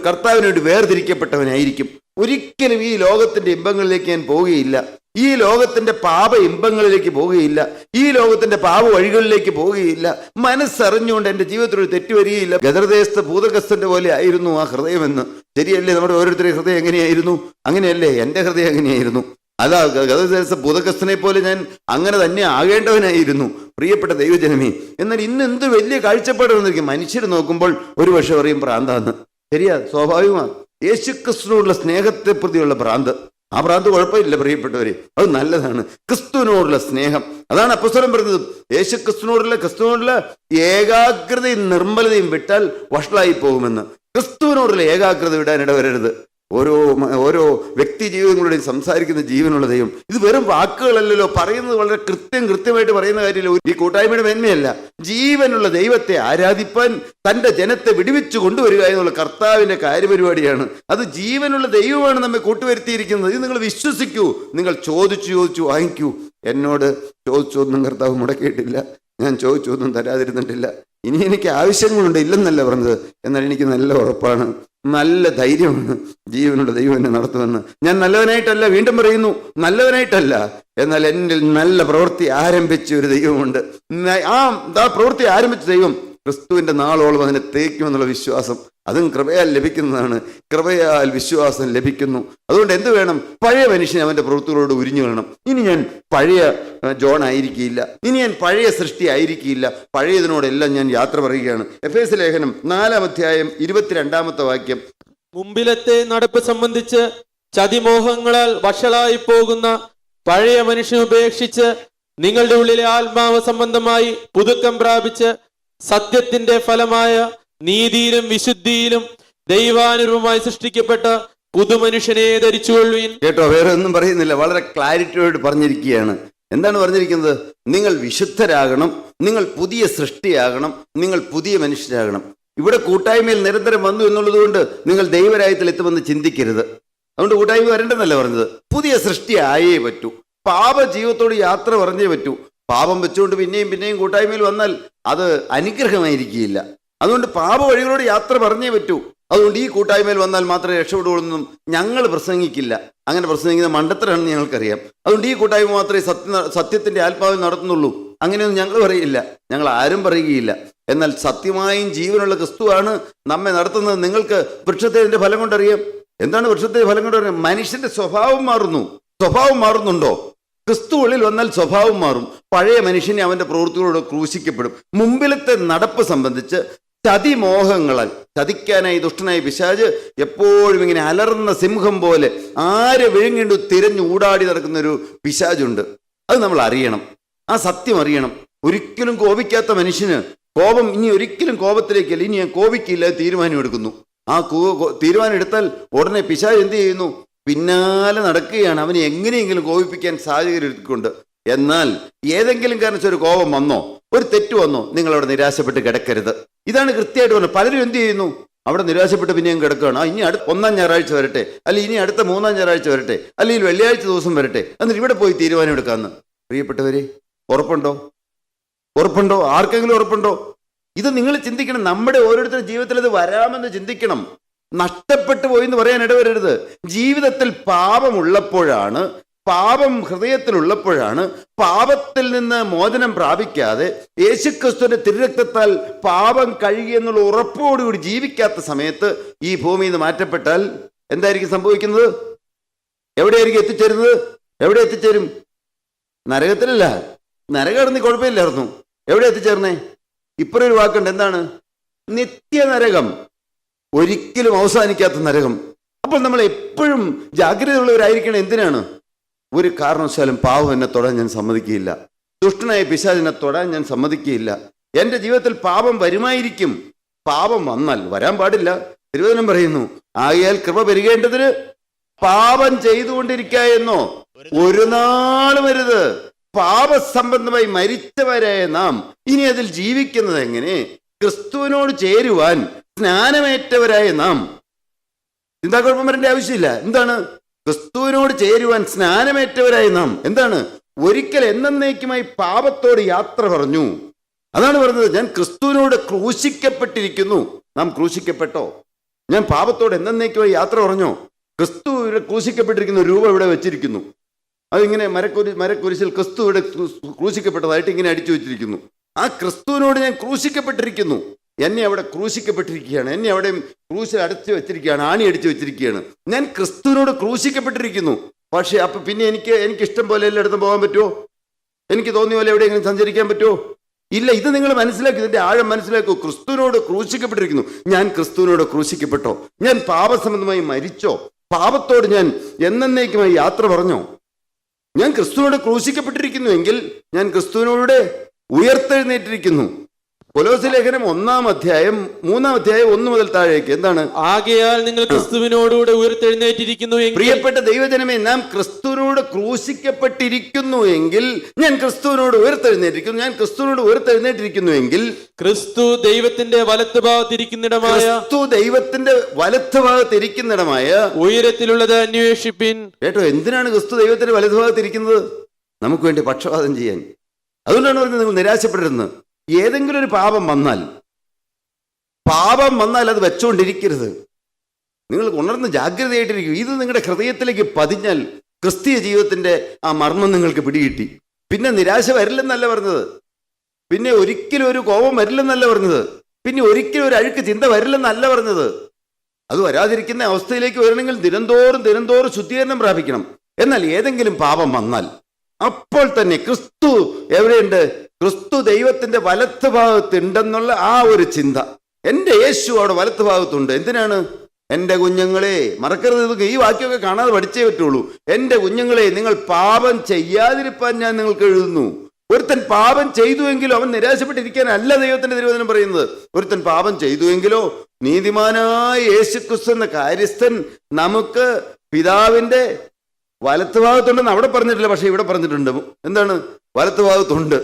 കർത്താവിന് വേണ്ടി വേർതിരിക്കപ്പെട്ടവനായിരിക്കും. ഒരിക്കലും ഈ ലോകത്തിന്റെ ഇമ്പങ്ങളിലേക്ക് ഞാൻ പോവുകയില്ല. ഈ ലോകത്തിന്റെ പാപ ഇമ്പങ്ങളിലേക്ക് പോവുകയില്ല. ഈ ലോകത്തിന്റെ പാപ വഴികളിലേക്ക് പോവുകയില്ല. മനസ്സറിഞ്ഞുകൊണ്ട് എൻ്റെ ജീവിതത്തിൽ ഒരു തെറ്റ് വരികയില്ല. ഗദർദേശത്തെ ഭൂതഗസ്തന്റെ പോലെ ആയിരുന്നു ആ ഹൃദയമെന്ന്. ശരിയല്ലേ? നമ്മുടെ ഓരോരുത്തരുടെ ഹൃദയം എങ്ങനെയായിരുന്നു? അങ്ങനെയല്ലേ? എൻ്റെ ഹൃദയം എങ്ങനെയായിരുന്നു? അതാ ഗദർദേശ ഭൂതഗസ്തനെ പോലെ ഞാൻ അങ്ങനെ തന്നെ ആകേണ്ടവനായിരുന്നു പ്രിയപ്പെട്ട ദൈവജനമേ. എന്നാൽ ഇന്ന് എന്ത് വലിയ കാഴ്ചപ്പാടാണെന്നിരിക്കും. മനുഷ്യർ നോക്കുമ്പോൾ ഒരു പക്ഷെ പറയും ഭ്രാന്താന്ന്. ശരിയാ, സ്വാഭാവികമാണ്. യേശുക്രിസ്തുവിനോടുള്ള സ്നേഹത്തെ പ്രതിയുള്ള ഭ്രാന്ത്, ആ ഭ്രാന്ത് കുഴപ്പമില്ല പ്രിയപ്പെട്ടവരെ, അത് നല്ലതാണ്. ക്രിസ്തുവിനോടുള്ള സ്നേഹം, അതാണ് അപ്പോസ്തലൻ പറഞ്ഞത്. ക്രിസ്തുവിനോടുള്ള ഏകാഗ്രതയും നിർമ്മലതയും വിട്ടാൽ വഷളായി പോകുമെന്ന്. ക്രിസ്തുവിനോടുള്ള ഏകാഗ്രത വിടാൻ ഇടവരരുത്. ഓരോ വ്യക്തി ജീവിതങ്ങളുടെയും സംസാരിക്കുന്ന ജീവനുള്ള ദൈവം. ഇത് വെറും വാക്കുകളല്ലല്ലോ, പറയുന്നത് വളരെ കൃത്യമായിട്ട് പറയുന്ന കാര്യമില്ല. ഈ കൂട്ടായ്മയുടെ മേന്മയല്ല, ജീവനുള്ള ദൈവത്തെ ആരാധിപ്പാൻ തൻ്റെ ജനത്തെ വിടുവിച്ചു കൊണ്ടുവരിക എന്നുള്ള കർത്താവിൻ്റെ കാര്യപരിപാടിയാണ്. അത് ജീവനുള്ള ദൈവമാണ് നമ്മെ കൂട്ടുവരുത്തിയിരിക്കുന്നത്. ഇത് നിങ്ങൾ വിശ്വസിക്കൂ. നിങ്ങൾ ചോദിച്ചു വാങ്ങിക്കൂ. എന്നോട് ചോദിച്ചൊന്നും കർത്താവ് മുടക്കിയിട്ടില്ല, ഞാൻ ചോദിച്ചൊന്നും തരാതിരുന്നിട്ടില്ല. ഇനി എനിക്ക് ആവശ്യങ്ങളുണ്ട്, ഇല്ലെന്നല്ല പറഞ്ഞത്. എന്നാൽ എനിക്ക് നല്ല ഉറപ്പാണ്, നല്ല ധൈര്യമാണ്, ജീവനുള്ള ദൈവം എന്നെ നടത്തുമെന്ന്. ഞാൻ നല്ലവനായിട്ടല്ല, വീണ്ടും പറയുന്നു, നല്ലവനായിട്ടല്ല, എന്നാൽ എന്നിൽ നല്ല പ്രവൃത്തി ആരംഭിച്ച ഒരു ദൈവമുണ്ട്. ആ പ്രവൃത്തി ആരംഭിച്ച ദൈവം ക്രിസ്തുവിൻ്റെ നാളോളം അതിനെ തേക്കുമെന്നുള്ള വിശ്വാസം, അതും കൃപയാൽ ലഭിക്കുന്നതാണ്. കൃപയാൽ വിശ്വാസം ലഭിക്കുന്നു. അതുകൊണ്ട് എന്ത് വേണം? പഴയ മനുഷ്യൻ അവൻ്റെ പ്രവൃത്തികളോട് ഉരിഞ്ഞു വേണം. ഇനി ഞാൻ പഴയ ജോൺ ആയിരിക്കില്ല, ഇനി ഞാൻ പഴയ സൃഷ്ടി ആയിരിക്കില്ല, പഴയതിനോടെല്ലാം ഞാൻ യാത്ര പറയുകയാണ്. എഫേസ്യ ലേഖനം 4-ാം അധ്യായം 22-ാമത്തെ വാക്യം. മുമ്പിലത്തെ നടപ്പ് സംബന്ധിച്ച് ചതിമോഹങ്ങളാൽ വഷളായി പോകുന്ന പഴയ മനുഷ്യനെ ഉപേക്ഷിച്ച് നിങ്ങളുടെ ഉള്ളിലെ ആത്മാവ് സംബന്ധമായി പുതുക്കം പ്രാപിച്ച് സത്യത്തിന്റെ ഫലമായ നീതിയിലും വിശുദ്ധിയിലും ദൈവാനുരൂപമായി സൃഷ്ടിക്കപ്പെട്ട പുതുമനുഷ്യനെ ധരിച്ചുകൊള്ളുവിൻ. കേട്ടോ, വേറെ ഒന്നും പറയുന്നില്ല, വളരെ ക്ലാരിറ്റിയോട് പറഞ്ഞിരിക്കുകയാണ്. എന്താണ് പറഞ്ഞിരിക്കുന്നത്? നിങ്ങൾ വിശുദ്ധരാകണം, നിങ്ങൾ പുതിയ സൃഷ്ടിയാകണം, നിങ്ങൾ പുതിയ മനുഷ്യരാകണം. ഇവിടെ കൂട്ടായ്മയിൽ നിരന്തരം വന്നു എന്നുള്ളത് കൊണ്ട് നിങ്ങൾ ദൈവരായത്തിൽ എത്തുമെന്ന് ചിന്തിക്കരുത്. അതുകൊണ്ട് കൂട്ടായ്മ വരണ്ടെന്നല്ല പറഞ്ഞത്. പുതിയ സൃഷ്ടി ആയേ പറ്റൂ. പാപ ജീവിതത്തോട് യാത്ര പറഞ്ഞേ പറ്റൂ. പാപം വെച്ചുകൊണ്ട് പിന്നെയും കൂട്ടായ്മയിൽ വന്നാൽ അത് അനുഗ്രഹമായിരിക്കില്ല. അതുകൊണ്ട് പാപ വഴികളോട് യാത്ര പറഞ്ഞേ പറ്റൂ. അതുകൊണ്ട് ഈ കൂട്ടായ്മയിൽ വന്നാൽ മാത്രമേ രക്ഷപ്പെടുകയുള്ളൂ ഞങ്ങൾ പ്രസംഗിക്കില്ല. അങ്ങനെ പ്രസംഗിക്കുന്ന മണ്ടത്തരാണെന്ന് ഞങ്ങൾക്കറിയാം. അതുകൊണ്ട് ഈ കൂട്ടായ്മ മാത്രമേ സത്യത്തിന്റെ ആത്മാവിൽ നടത്തുന്നുള്ളൂ. അങ്ങനെയൊന്നും ഞങ്ങൾ പറയില്ല, ഞങ്ങൾ ആരും പറയുകയില്ല. എന്നാൽ സത്യമായും ജീവനുള്ള ക്രിസ്തുവാണ് നമ്മെ നടത്തുന്നത്. നിങ്ങൾക്ക് വൃക്ഷത്തിന്റെ ഫലം കൊണ്ടറിയാം. എന്താണ് വൃക്ഷത്തിന്റെ ഫലം കൊണ്ടറിയാം? മനുഷ്യന്റെ സ്വഭാവം മാറുന്നു. സ്വഭാവം മാറുന്നുണ്ടോ? ക്രിസ്തു ഉള്ളിൽ വന്നാൽ സ്വഭാവം മാറും. പഴയ മനുഷ്യനെ അവന്റെ പ്രവൃത്തികളോട് ക്രൂശിക്കപ്പെടും. മുമ്പിലത്തെ നടപ്പ് സംബന്ധിച്ച് ചതിമോഹങ്ങളാൽ, ചതിക്കാനായി ദുഷ്ടനായ പിശാച് എപ്പോഴും ഇങ്ങനെ അലർന്ന സിംഹം പോലെ ആരെ വിഴുങ്ങേണ്ടു തിരഞ്ഞു ഊടാടി നടക്കുന്ന ഒരു പിശാചുണ്ട്. അത് നമ്മൾ അറിയണം, ആ സത്യം അറിയണം. ഒരിക്കലും കോപിക്കാത്ത മനുഷ്യന് കോപം ഇനി ഒരിക്കലും കോപത്തിലേക്കല്ല, ഇനി ഞാൻ കോപിക്കില്ല തീരുമാനം എടുക്കുന്നു. ആ തീരുമാനം എടുത്താൽ ഉടനെ പിശാച് എന്ത് ചെയ്യുന്നു? പിന്നാലെ നടക്കുകയാണ്, അവനെ എങ്ങനെയെങ്കിലും കോപിപ്പിക്കാൻ സാഹചര്യം എടുക്കൊണ്ട്. എന്നാൽ ഏതെങ്കിലും കാരണത്തിൽ ഒരു കോപം വന്നോ, ഒരു തെറ്റ് വന്നോ, നിങ്ങൾ അവിടെ നിരാശപ്പെട്ട് കിടക്കരുത്. ഇതാണ് കൃത്യമായിട്ട് പറഞ്ഞത്. പലരും എന്ത് ചെയ്യുന്നു? അവിടെ നിരാശപ്പെട്ട് പിന്നെയും കിടക്കുകയാണ്. ഇനി അടുത്ത 1-ാം ഞായറാഴ്ച വരട്ടെ, അല്ലെങ്കിൽ ഇനി അടുത്ത 3-ാം ഞായറാഴ്ച വരട്ടെ, അല്ലെങ്കിൽ വെള്ളിയാഴ്ച ദിവസം വരട്ടെ, എന്നിട്ട് ഇവിടെ പോയി തീരുമാനം എടുക്കാമെന്ന്. പ്രിയപ്പെട്ടവരെ, ഉറപ്പുണ്ടോ? ആർക്കെങ്കിലും ഉറപ്പുണ്ടോ? ഇത് നിങ്ങൾ ചിന്തിക്കണം. നമ്മുടെ ഓരോരുത്തരുടെ ജീവിതത്തിൽ ഇത് വരാമെന്ന് ചിന്തിക്കണം. നഷ്ടപ്പെട്ടു പോയി എന്ന് പറയാൻ ഇടവരരുത്. ജീവിതത്തിൽ പാപമുള്ളപ്പോഴാണ്, പാപം ഹൃദയത്തിലുള്ളപ്പോഴാണ്, പാപത്തിൽ നിന്ന് മോചനം പ്രാപിക്കാതെ യേശുക്രിസ്തുവിന്റെ തിരുരക്തത്താൽ പാപം കഴുകിയെന്നുള്ള ഉറപ്പോടുകൂടി ജീവിക്കാത്ത സമയത്ത് ഈ ഭൂമിയിൽ നിന്ന് മാറ്റപ്പെട്ടാൽ എന്തായിരിക്കും സംഭവിക്കുന്നത്? എവിടെയായിരിക്കും എത്തിച്ചേരുന്നത്? എവിടെ എത്തിച്ചേരും? നരകത്തിലല്ല. നരകം കുഴപ്പമില്ലായിരുന്നു. എവിടെ എത്തിച്ചേർന്നേ? ഇപ്പറൊരു വാക്കുണ്ട്. എന്താണ്? നിത്യനരകം, ഒരിക്കലും അവസാനിക്കാത്ത നരകം. അപ്പോൾ നമ്മൾ എപ്പോഴും ജാഗ്രതയുള്ളവരായിരിക്കണം. എന്തിനാണ്? ഒരു കാരണവശാലും പാവം എന്നെ തൊടാൻ ഞാൻ സമ്മതിക്കുകയില്ല, ദുഷ്ടനായ പിശാചിനെ തൊടാൻ ഞാൻ സമ്മതിക്കുകയില്ല. എൻ്റെ ജീവിതത്തിൽ പാപം വരുമായിരിക്കും. പാപം വന്നാൽ, വരാൻ പാടില്ല. തിരുവചനം പറയുന്നു, ആകയാൽ കൃപ പെരുകേണ്ടതിന് പാപം ചെയ്തുകൊണ്ടിരിക്കുക എന്നോ ഒരു നാളും വരുത്. പാപസംബന്ധമായി മരിച്ചവരായ നാം ഇനി അതിൽ ജീവിക്കുന്നത് എങ്ങനെ? ക്രിസ്തുവിനോട് ചേരുവാൻ സ്നാനമേറ്റവരായ നാം. എന്താ കുഴപ്പം വരേണ്ട ആവശ്യമില്ല. എന്താണ്? ക്രിസ്തുവിനോട് ചേരുവാൻ സ്നാനമേറ്റവരായ നാം എന്താണ്? ഒരിക്കൽ എന്നേക്കുമായി പാപത്തോട് യാത്ര പറഞ്ഞു. അതാണ് പറഞ്ഞത്. ഞാൻ ക്രിസ്തുവിനോട് ക്രൂശിക്കപ്പെട്ടിരിക്കുന്നു. നാം ക്രൂശിക്കപ്പെട്ടോ? ഞാൻ പാപത്തോട് എന്നേക്കുമായി യാത്ര പറഞ്ഞോ? ക്രിസ്തു ക്രൂശിക്കപ്പെട്ടിരിക്കുന്ന രൂപം ഇവിടെ വെച്ചിരിക്കുന്നു. അതിങ്ങനെ മരക്കുരിശിൽ ക്രിസ്തു ഇവിടെ ക്രൂശിക്കപ്പെട്ടതായിട്ട് ഇങ്ങനെ അടിച്ചു വെച്ചിരിക്കുന്നു. ആ ക്രിസ്തുവിനോട് ഞാൻ ക്രൂശിക്കപ്പെട്ടിരിക്കുന്നു. എന്നെ അവിടെ ക്രൂശിക്കപ്പെട്ടിരിക്കുകയാണ്. എന്നെ അവിടെ ക്രൂശിൽ അടച്ചു വെച്ചിരിക്കുകയാണ്, ആണി അടിച്ചു വെച്ചിരിക്കുകയാണ്. ഞാൻ ക്രിസ്തുവിനോട് ക്രൂശിക്കപ്പെട്ടിരിക്കുന്നു. പക്ഷേ അപ്പൊ പിന്നെ എനിക്ക് ഇഷ്ടം പോലെ എല്ലായിടത്തും പോകാൻ പറ്റുമോ? എനിക്ക് തോന്നിയ പോലെ എവിടെയെങ്കിലും സഞ്ചരിക്കാൻ പറ്റുമോ? ഇല്ല. ഇത് നിങ്ങൾ മനസ്സിലാക്കി, ഇതിന്റെ ആഴം മനസ്സിലാക്കൂ. ക്രിസ്തുവിനോട് ക്രൂശിക്കപ്പെട്ടിരിക്കുന്നു. ഞാൻ ക്രിസ്തുവിനോട് ക്രൂശിക്കപ്പെട്ടോ? ഞാൻ പാപസംബന്ധമായി മരിച്ചോ? പാപത്തോട് ഞാൻ എന്നേക്കുമായി യാത്ര പറഞ്ഞോ? ഞാൻ ക്രിസ്തുവിനോട് ക്രൂശിക്കപ്പെട്ടിരിക്കുന്നു എങ്കിൽ ഞാൻ ക്രിസ്തുവിനോട് ഉയർത്തെഴുന്നേറ്റിരിക്കുന്നു. കൊലോസ്യ ലേഖനം 1-ാം അധ്യായം 3-ാം അധ്യായം 1 മുതൽ താഴേക്ക് എന്താണ്? ആകയാൽ നിങ്ങൾ ക്രിസ്തുവിനോടുകൂടെ ഉയർത്തെഴുന്നേറ്റിരിക്കുന്നു എങ്കിൽ, പ്രിയപ്പെട്ട ദൈവജനമേ, നാം ക്രിസ്തുവിനോട് ക്രൂശിക്കപ്പെട്ടിരിക്കുന്നു എങ്കിൽ, ഞാൻ ക്രിസ്തുവിനോട് ഉയർത്തെഴുന്നേറ്റിരിക്കുന്നു, ഞാൻ ക്രിസ്തുവിനോട് ഉയർത്തെഴുന്നേറ്റിരിക്കുന്നു എങ്കിൽ, ക്രിസ്തു ദൈവത്തിന്റെ വലത്ത് ഭാഗത്തിരിക്കുന്നിടമായ, ക്രിസ്തു ദൈവത്തിന്റെ വലത്ത് ഭാഗത്തിരിക്കുന്നിടമായ ഉയരത്തിലുള്ളത് അന്വേഷിപ്പിൻ. കേട്ടോ, എന്തിനാണ് ക്രിസ്തു ദൈവത്തിന്റെ വലത്ത് ഭാഗത്തിരിക്കുന്നത്? നമുക്ക് വേണ്ടി പക്ഷപാതം ചെയ്യാൻ. അതുകൊണ്ടാണ് പറഞ്ഞത് നിങ്ങൾ നിരാശപ്പെടരുത്. ഏതെങ്കിലും ഒരു പാപം വന്നാൽ അത് വെച്ചുകൊണ്ടിരിക്കരുത്. നിങ്ങൾ ഉണർന്ന് ജാഗ്രതയായിട്ടിരിക്കും. ഇത് നിങ്ങളുടെ ഹൃദയത്തിലേക്ക് പതിഞ്ഞാൽ ക്രിസ്തീയ ജീവിതത്തിന്റെ ആ മർമ്മം നിങ്ങൾക്ക് പിടികിട്ടി. പിന്നെ നിരാശ വരില്ലെന്നല്ല പറഞ്ഞത്, പിന്നെ ഒരിക്കലും ഒരു കോപം വരില്ലെന്നല്ല പറഞ്ഞത്, പിന്നെ ഒരിക്കലും ഒരു അഴുക്ക് ചിന്ത വരില്ലെന്നല്ല പറഞ്ഞത്. അത് വരാതിരിക്കുന്ന അവസ്ഥയിലേക്ക് വരണമെങ്കിൽ ദിനംതോറും ശുദ്ധീകരണം പ്രാപിക്കണം. എന്നാൽ ഏതെങ്കിലും പാപം വന്നാൽ അപ്പോൾ തന്നെ ക്രിസ്തു എവിടെയുണ്ട്? ക്രിസ്തു ദൈവത്തിന്റെ വലത്ത് ഭാഗത്തുണ്ടെന്നുള്ള ആ ഒരു ചിന്ത. എൻ്റെ യേശു അവിടെ വലത്ത് ഭാഗത്തുണ്ട്. എന്തിനാണ്? എൻ്റെ കുഞ്ഞുങ്ങളെ, മറക്കരുത്, ഇതൊക്കെ ഈ വാക്യമൊക്കെ കാണാതെ പഠിച്ചേ പറ്റുള്ളൂ. എൻ്റെ കുഞ്ഞുങ്ങളെ, നിങ്ങൾ പാപം ചെയ്യാതിരിപ്പാൻ ഞാൻ നിങ്ങൾക്ക് എഴുതുന്നു. ഒരുത്തൻ പാപം ചെയ്തുവെങ്കിലോ അവൻ നിരാശപ്പെട്ടിരിക്കാനല്ല ദൈവത്തിന്റെ തിരുവചനം പറയുന്നത്. ഒരുത്തൻ പാപം ചെയ്തുവെങ്കിലോ നീതിമാനായ യേശുക്രിസ്തു എന്ന കാര്യസ്ഥൻ നമുക്ക് പിതാവിന്റെ വലത്ത് ഭാഗത്തുണ്ടെന്ന് അവിടെ പറഞ്ഞിട്ടില്ല, പക്ഷെ ഇവിടെ പറഞ്ഞിട്ടുണ്ട്. എന്താണ്? വലത്ത് ഭാഗത്തുണ്ട്.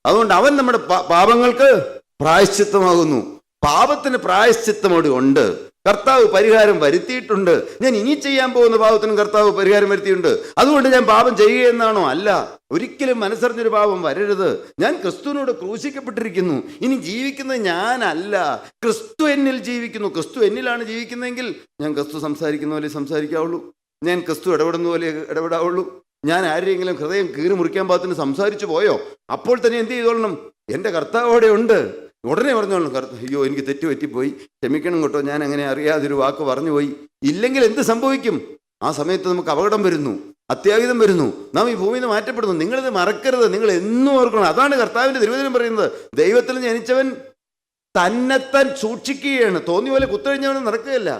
അതുകൊണ്ട് അവൻ നമ്മുടെ പാപങ്ങൾക്ക് പ്രായശ്ചിത്തമാകുന്നു. പാപത്തിന് പ്രായശ്ചിത്തം അവിടെ ഉണ്ട്. കർത്താവ് പരിഹാരം വരുത്തിയിട്ടുണ്ട്. ഞാൻ ഇനി ചെയ്യാൻ പോകുന്ന പാപത്തിനും കർത്താവ് പരിഹാരം വരുത്തിയിട്ടുണ്ട്. അതുകൊണ്ട് ഞാൻ പാപം ചെയ്യുകയെന്നാണോ? അല്ല, ഒരിക്കലും മനസ്സറിഞ്ഞൊരു പാപം വരരുത്. ഞാൻ ക്രിസ്തുവിനോട് ക്രൂശിക്കപ്പെട്ടിരിക്കുന്നു. ഇനി ജീവിക്കുന്നത് ഞാനല്ല, ക്രിസ്തു എന്നിൽ ജീവിക്കുന്നു. ക്രിസ്തു എന്നിലാണ് ജീവിക്കുന്നതെങ്കിൽ ഞാൻ ക്രിസ്തു സംസാരിക്കുന്ന പോലെ സംസാരിക്കാവുള്ളൂ, ഞാൻ ക്രിസ്തു ഇടപെടുന്ന പോലെ ഇടപെടാവുള്ളൂ. ഞാൻ ആരെങ്കിലും ഹൃദയം കീറി മുറിക്കാൻ പാകത്തിന് സംസാരിച്ചു പോയോ, അപ്പോൾ തന്നെ എന്ത് ചെയ്തോളണം? എൻ്റെ കർത്താവ് അവിടെ ഉണ്ട്. ഉടനെ പറഞ്ഞോളണം, അയ്യോ എനിക്ക് തെറ്റ് പറ്റിപ്പോയി, ക്ഷമിക്കണം കേട്ടോ, ഞാൻ അങ്ങനെ അറിയാതൊരു വാക്ക് പറഞ്ഞു പോയി. ഇല്ലെങ്കിൽ എന്ത് സംഭവിക്കും? ആ സമയത്ത് നമുക്ക് അപകടം വരുന്നു, അത്യാഹിതം വരുന്നു, നാം ഈ ഭൂമിയിൽ നിന്ന് മാറ്റപ്പെടുന്നു. നിങ്ങളിത് മറക്കരുത്, നിങ്ങൾ എന്നും ഓർക്കണം. അതാണ് കർത്താവിൻ്റെ തിരുവചനം പറയുന്നത്. ദൈവത്തിൽ ജനിച്ചവൻ തന്നെത്താൻ സൂക്ഷിക്കുകയാണ്. തോന്നിയ പോലെ കുത്തഴിഞ്ഞവൻ നടക്കുകയല്ല,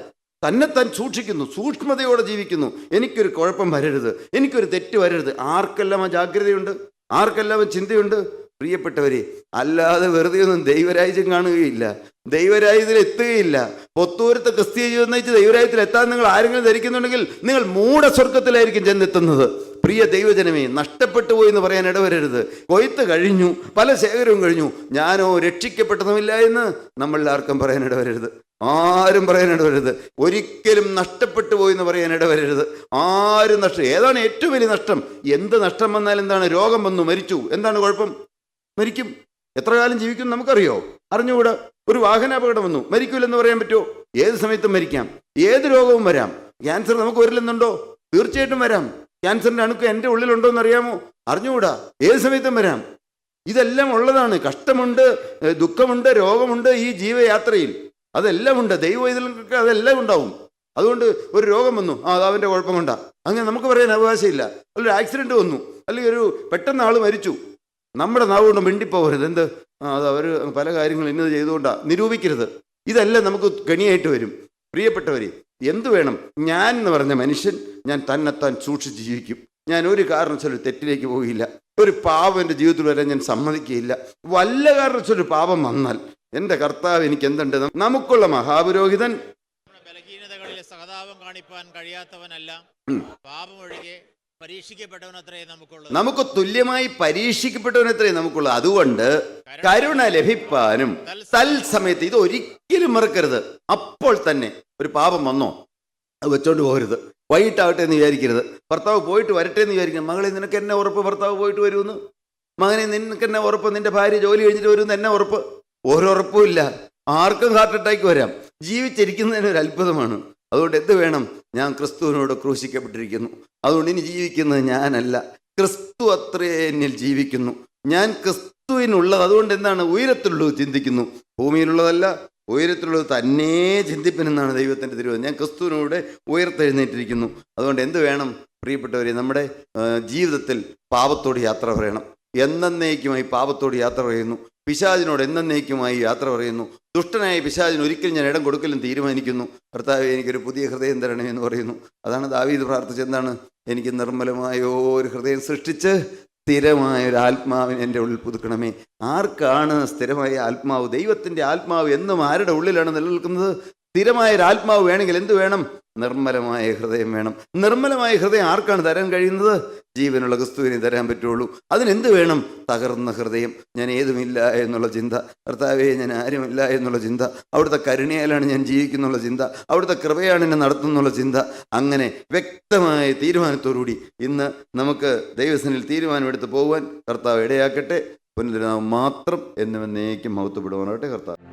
തന്നെത്താൻ സൂക്ഷിക്കുന്നു, സൂക്ഷ്മതയോടെ ജീവിക്കുന്നു. എനിക്കൊരു കുഴപ്പം വരരുത്, എനിക്കൊരു തെറ്റ് വരരുത്. ആർക്കെല്ലാം ആ ജാഗ്രതയുണ്ട്, ആർക്കെല്ലാം ആ ചിന്തയുണ്ട്? പ്രിയപ്പെട്ടവരെ, അല്ലാതെ വെറുതെ ഒന്നും ദൈവരാജ്യം കാണുകയില്ല, ദൈവരാജ്യത്തിൽ എത്തുകയില്ല. പൊത്തൂരത്തെ ക്രിസ്തീയ ജീവിതം നയിച്ച് ദൈവരാജ്യത്തിൽ എത്താൻ നിങ്ങൾ ആരെങ്കിലും ധരിക്കുന്നുണ്ടെങ്കിൽ നിങ്ങൾ മൂഢസ്വർഗത്തിലായിരിക്കും ചെന്നെത്തുന്നത്. പ്രിയ ദൈവജനമേ, നഷ്ടപ്പെട്ടു പോയി എന്ന് പറയാൻ ഇടവരരുത്. കൊയ്ത്ത് കഴിഞ്ഞു, പല ശേഖരവും കഴിഞ്ഞു, ഞാനോ രക്ഷിക്കപ്പെട്ടതുമില്ല എന്ന് നമ്മളിൽ ആർക്കും പറയാൻ ഇടവരരുത്. ആരും പറയാൻ ഇടവരരുത്. ഒരിക്കലും നഷ്ടപ്പെട്ടു പോയി എന്ന് പറയാൻ ഇടവരരുത്. ആരും ഏതാണ് ഏറ്റവും വലിയ നഷ്ടം? എന്ത് നഷ്ടം വന്നാൽ എന്താണ്? രോഗം വന്നു, മരിച്ചു, എന്താണ് കുഴപ്പം? മരിക്കും. എത്ര കാലം ജീവിക്കും നമുക്കറിയോ? അറിഞ്ഞുകൂടാ. ഒരു വാഹനാപകടം വന്നു, മരിക്കൂലെന്ന് പറയാൻ പറ്റുമോ? ഏത് സമയത്തും മരിക്കാം, ഏത് രോഗവും വരാം. ക്യാൻസർ നമുക്ക് വരില്ലെന്നുണ്ടോ? തീർച്ചയായിട്ടും വരാം. ക്യാൻസറിന്റെ അണുക്ക് എൻ്റെ ഉള്ളിലുണ്ടോ എന്ന് അറിയാമോ? അറിഞ്ഞുകൂടാ. ഏത് സമയത്തും വരാം. ഇതെല്ലാം ഉള്ളതാണ്. കഷ്ടമുണ്ട്, ദുഃഖമുണ്ട്, രോഗമുണ്ട് ഈ ജീവയാത്രയിൽ. അതെല്ലാം ഉണ്ട്. ദൈവവൈദ്യങ്ങൾക്ക് അതെല്ലാം ഉണ്ടാവും. അതുകൊണ്ട് ഒരു രോഗം വന്നു, അത് അവൻ്റെ കുഴപ്പം കൊണ്ടാ, അങ്ങനെ നമുക്ക് പറയാൻ അവകാശമില്ല. ഒരു ആക്സിഡന്റ് വന്നു, അല്ലെങ്കിൽ ഒരു പെട്ടെന്ന് ആൾ മരിച്ചു, നമ്മുടെ നാവ് കൊണ്ട് മിണ്ടിപ്പോകരുത്. എന്ത്? അത് അവർ പല കാര്യങ്ങളും ഇന്നത് ചെയ്തുകൊണ്ടാണ് നിരൂപിക്കരുത്. ഇതെല്ലാം നമുക്ക് കെണിയായിട്ട് വരും. പ്രിയപ്പെട്ടവരെ, എന്തു വേണം? ഞാൻ എന്ന് പറഞ്ഞ മനുഷ്യൻ ഞാൻ തന്നെത്താൻ സൂക്ഷിച്ച് ജീവിക്കും. ഞാൻ ഒരു കാരണവശാലും തെറ്റിലേക്ക് പോകില്ല. ഒരു പാപം എൻ്റെ ജീവിതത്തിൽ വരാൻ ഞാൻ സമ്മതിക്കുകയില്ല. വല്ല കാരണവശാലും പാപം വന്നാൽ എൻ്റെ കർത്താവ് എനിക്ക് എന്തുണ്ട്? നമുക്കുള്ള മഹാപുരോഹിതൻ ബലഹീനതകളിൽ സഹതാപം കാണിപ്പാൻ കഴിയാത്തവനല്ല, പാപം ഒഴികെ പരീക്ഷിക്കപ്പെട്ടവനത്രേ നമുക്കുള്ളൂ. നമുക്ക് തുല്യമായി പരീക്ഷിക്കപ്പെട്ടവനത്രേ നമുക്കുള്ളൂ. അതുകൊണ്ട് കരുണ ലഭിപ്പാനും തൽസമയത്ത്, ഇത് ഒരിക്കലും മറക്കരുത്. അപ്പോൾ തന്നെ ഒരു പാപം വന്നോ അത് വെച്ചോണ്ട് പോകരുത്. വൈകിട്ടാവട്ടെ എന്ന് വിചാരിക്കരുത്. ഭർത്താവ് പോയിട്ട് വരട്ടെ എന്ന് വിചാരിക്കണം. മകളെ, നിനക്ക് എന്നെ ഉറപ്പ് ഭർത്താവ് പോയിട്ട് വരുമെന്ന്? മകനെ, നിനക്ക് എന്നെ ഉറപ്പ് നിന്റെ ഭാര്യ ജോലി കഴിഞ്ഞിട്ട് വരുമെന്ന് എന്നെ ഉറപ്പ്? ഓരോറപ്പും ഇല്ല. ആർക്കും ഹാർട്ട് അറ്റാക്ക് വരാം. ജീവിച്ചിരിക്കുന്നതിന് ഒരു അത്ഭുതമാണ്. അതുകൊണ്ട് എന്ത് വേണം? ഞാൻ ക്രിസ്തുവിനോട് ക്രൂശിക്കപ്പെട്ടിരിക്കുന്നു. അതുകൊണ്ട് ഇനി ജീവിക്കുന്നത് ഞാനല്ല, ക്രിസ്തു അത്രേ എന്നിൽ ജീവിക്കുന്നു. ഞാൻ ക്രിസ്തുവിനുള്ളത്. അതുകൊണ്ട് എന്താണ്? ഉയരത്തിലുള്ളത് ചിന്തിക്കുന്നു, ഭൂമിയിലുള്ളതല്ല, ഉയരത്തിലുള്ളത് തന്നെ ചിന്തിപ്പനെന്നാണ് ദൈവത്തിൻ്റെ തിരുവചനം. ഞാൻ ക്രിസ്തുവിനോട് ഉയർത്തെഴുന്നേറ്റിരിക്കുന്നു. അതുകൊണ്ട് എന്ത് വേണം? പ്രിയപ്പെട്ടവരെ, നമ്മുടെ ജീവിതത്തിൽ പാപത്തോട് യാത്ര പറയണം. എന്നേക്കുമായി പാപത്തോട് യാത്ര പറയുന്നു. പിശാചിനോട് എന്നേക്കുമായി യാത്ര പറയുന്നു. ദുഷ്ടനായ പിശാചിന് ഒരിക്കലും ഞാൻ ഇടം കൊടുക്കലും തീരുമാനിക്കുന്നു. കർത്താവേ, എനിക്കൊരു പുതിയ ഹൃദയം തരണമേ എന്ന് പറയുന്നു. അതാണ് ദാവീദ് പ്രാർത്ഥിച്ചത്. എന്താണ്? എനിക്ക് നിർമ്മലമായോ ഒരു ഹൃദയം സൃഷ്ടിച്ച് സ്ഥിരമായ ഒരു ആത്മാവിനെ എൻ്റെ ഉള്ളിൽ പുതുക്കണമേ. ആർക്കാണ് സ്ഥിരമായ ആത്മാവ്? ദൈവത്തിൻ്റെ ആത്മാവ് എന്നും ആരുടെ ഉള്ളിലാണ് നിലനിൽക്കുന്നത്? സ്ഥിരമായ ഒരു ആത്മാവ് വേണമെങ്കിൽ എന്ത് വേണം? നിർമ്മലമായ ഹൃദയം വേണം. നിർമ്മലമായ ഹൃദയം ആർക്കാണ് തരാൻ കഴിയുന്നത്? ജീവനുള്ള ക്രിസ്തുവിനെ തരാൻ പറ്റുള്ളൂ. അതിനെന്ത് വേണം? തകർന്ന ഹൃദയം. ഞാൻ ഏതുമില്ല എന്നുള്ള ചിന്ത, കർത്താവേ ഞാൻ ആരുമില്ല എന്നുള്ള ചിന്ത, അവിടുത്തെ കരുണയാലാണ് ഞാൻ ജീവിക്കുന്നുള്ള ചിന്ത, അവിടുത്തെ കൃപയാണ് എന്നെ നടത്തുന്നുള്ള ചിന്ത. അങ്ങനെ വ്യക്തമായ തീരുമാനത്തോടുകൂടി ഇന്ന് നമുക്ക് ദൈവസനിൽ തീരുമാനമെടുത്ത് പോകുവാൻ കർത്താവ് ഇടയാക്കട്ടെ. പുനരുനാമം മാത്രം എന്നും എന്നേക്കും മഹത്വപ്പെടുവാനാകട്ടെ. കർത്താവ്